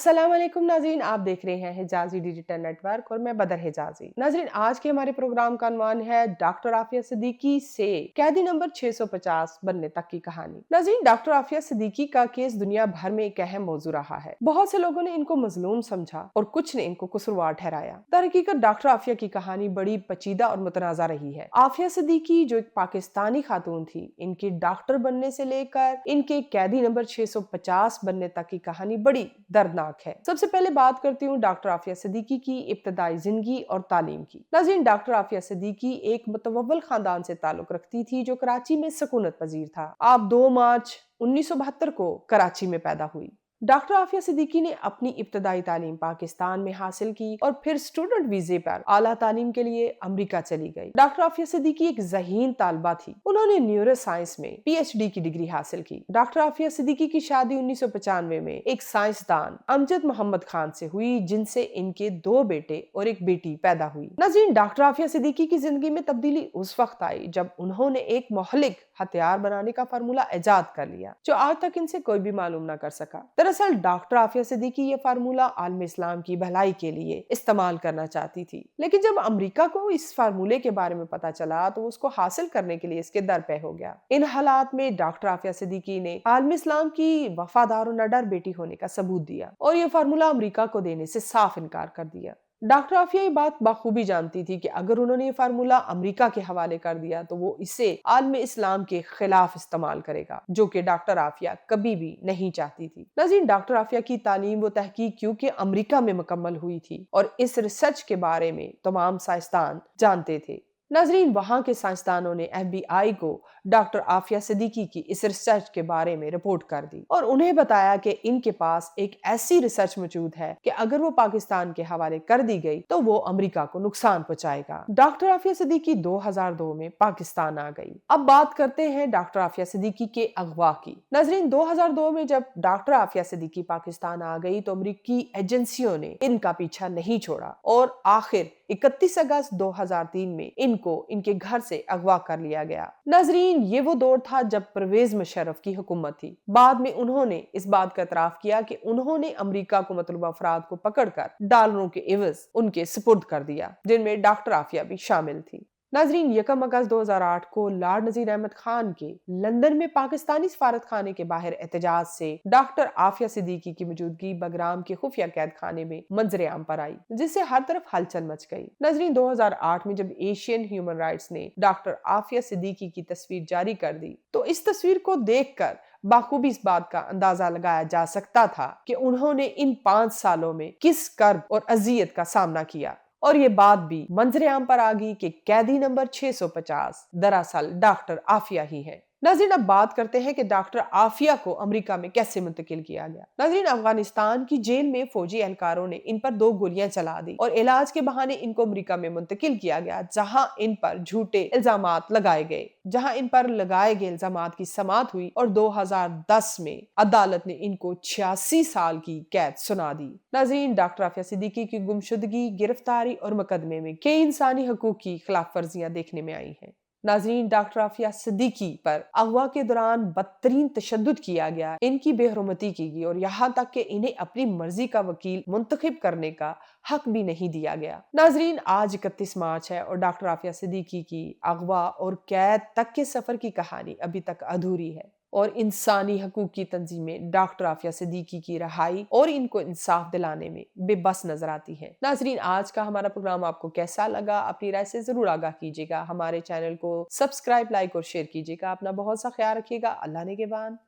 अस्सलाम वालेकुम नाज़रीन, आप देख रहे हैं हिजाज़ी डिजिटल नेटवर्क और मैं बदर हिजाज़ी। नाज़रीन, आज के हमारे प्रोग्राम का अनवान है डॉक्टर आफिया सिद्दीकी से कैदी नंबर 650 बनने तक की कहानी। नाज़रीन, डॉक्टर आफिया सिद्दीकी का केस दुनिया भर में एक अहम मौजू रहा है। बहुत से लोगों ने इनको मजलूम समझा और कुछ ने इनको कसूरवार ठहराया। दरहकीकत डॉक्टर आफिया की कहानी बड़ी पेचीदा और मुतनाज़ा रही है। आफिया सिद्दीकी जो एक पाकिस्तानी खातून थी, इनके डॉक्टर बनने से लेकर इनके कैदी नंबर 650 बनने तक की कहानी बड़ी दर्दनाक है। सबसे पहले बात करती हूँ डॉक्टर आफिया सिद्दीकी की इब्तदाई जिंदगी और तालीम की। नाज़रीन, डॉक्टर आफिया सिद्दीकी एक मुतवव्वल खानदान से ताल्लुक रखती थी जो कराची में सकूनत पजीर था। आप 2 मार्च 1972 को कराची में पैदा हुई। डॉक्टर आफिया सिद्दीकी ने अपनी इब्तदाई तालीम पाकिस्तान में हासिल की और फिर स्टूडेंट वीजे पर आला तालीम के लिए अमेरिका चली गई। डॉक्टर आफिया सिद्दीकी एक ज़हीन तालबा थी। उन्होंने न्यूरो साइंस में पीएचडी की डिग्री हासिल की। डॉक्टर आफिया सिद्दीकी की शादी 1995 में एक साइंसदान अमजद मोहम्मद खान से हुई, जिनसे इनके 2 बेटे और एक बेटी पैदा हुई। नाज़रीन, डॉक्टर आफिया सिद्दीकी की जिंदगी में तब्दीली उस वक्त आई जब उन्होंने एक मोहलिक हथियार बनाने का फार्मूला इजाद कर लिया, जो आज तक इनसे कोई भी मालूम न कर सका। दरअसल डॉक्टर आफिया सिद्दीकी ये फार्मूला आलम इस्लाम की भलाई के लिए इस्तेमाल करना चाहती थी, लेकिन जब अमेरिका को इस फार्मूले के बारे में पता चला तो उसको हासिल करने के लिए इसके दर पे हो गया। इन हालात में डॉक्टर आफिया सिद्दीकी ने आलम इस्लाम की वफादार और निडर बेटी होने का सबूत दिया और ये फार्मूला अमेरिका को देने से साफ इनकार कर दिया। डॉक्टर आफिया ये बात बखूबी जानती थी कि अगर उन्होंने ये फार्मूला अमेरिका के हवाले कर दिया तो वो इसे आलम इस्लाम के खिलाफ इस्तेमाल करेगा, जो कि डॉक्टर आफिया कभी भी नहीं चाहती थी। नाज़रीन, डॉक्टर आफिया की तालीम व तहकीक क्योंकि अमेरिका में मुकम्मल हुई थी और इस रिसर्च के बारे में तमाम साइंसदान जानते थे। नाज़रीन, वहां के साइंसदानों ने FBI को डॉक्टर आफिया सिद्दीकी की इस रिसर्च के बारे में रिपोर्ट कर दी और उन्हें बताया कि इनके पास एक ऐसी रिसर्च मौजूद है कि अगर वो पाकिस्तान के हवाले कर दी गई तो वो अमेरिका को नुकसान पहुंचाएगा। डॉक्टर आफिया सिद्दीकी 2002 में पाकिस्तान आ गई। अब बात करते हैं डॉक्टर आफिया सिद्दीकी के अगवा की। नाज़रीन, 2002 में जब डॉक्टर आफिया सिद्दीकी पाकिस्तान आ गई तो अमेरिकी एजेंसियों ने इनका पीछा नहीं छोड़ा और आखिर 31 अगस्त 2003 में इनको इनके घर से अगवा कर लिया गया। नाज़रीन, ये वो दौर था जब परवेज मुशर्रफ की हुकूमत थी। बाद में उन्होंने इस बात का इतराफ किया कि उन्होंने अमेरिका को मतलूबा अफराद को पकड़कर डॉलरों के एवज उनके सुपुर्द कर दिया, जिनमें डॉक्टर आफिया भी शामिल थी। नाज़रीन, 1 अगस्त 2008 को लॉर्ड नजीर अहमद खान के लंदन में पाकिस्तानी सफारत खाने के बाहर एहतजाज से डॉक्टर आफिया सिद्दीकी की मौजूदगी बगराम के खुफिया कैद खाने में मंजरे आम पर आई, जिससे हर तरफ हलचल मच गई। नाज़रीन, 2008 में जब एशियन ह्यूमन राइट्स ने डॉक्टर आफिया सिद्दीकी की तस्वीर जारी कर दी तो इस तस्वीर को देखकर बाखूबी इस बात का अंदाजा लगाया जा सकता था कि उन्होंने इन 5 सालों में किस कर्ब और अजियत का सामना किया। और ये बात भी मंजरे आम पर आ गई कि कैदी नंबर 650 दरअसल डॉक्टर आफिया ही है। नाज़रीन, अब बात करते हैं कि डॉक्टर आफिया को अमेरिका में कैसे मुंतकिल किया गया। नाज़रीन, अफगानिस्तान की जेल में फौजी एहलकारों ने इन पर 2 गोलियां चला दी और इलाज के बहाने इनको अमेरिका में मुंतकिल किया गया, जहां इन पर झूठे इल्जामात लगाए गए। जहां इन पर लगाए गए इल्जामात की समाअत हुई और 2010 में अदालत ने इनको 86 साल की कैद सुना दी। नाज़रीन, डॉक्टर आफिया सिद्दीकी की गुमशुदगी, गिरफ्तारी और मुकदमे में कई इंसानी हकूक की खिलाफ वर्जियां देखने में आई हैं। नाज़रीन, डॉक्टर आफिया सिद्दीकी पर अगवा के दौरान बदतरीन तशद्दुद किया गया, इनकी बेहरमती की गई और यहाँ तक कि इन्हें अपनी मर्जी का वकील मुंतखब करने का हक भी नहीं दिया गया। नाज़रीन, आज 31 मार्च है और डॉक्टर आफिया सिद्दीकी की अगवा और कैद तक के सफर की कहानी अभी तक अधूरी है और इंसानी हकूक की तंजीमें डॉक्टर आफिया सिद्दीकी की रहाई और इनको इंसाफ दिलाने में बेबस नजर आती हैं। नाज़रीन, आज का हमारा प्रोग्राम आपको कैसा लगा? अपनी राय से जरूर आगाह कीजिएगा। हमारे चैनल को सब्सक्राइब, लाइक और शेयर कीजिएगा। अपना बहुत सा ख्याल रखिएगा। अल्लाह ने के बाद।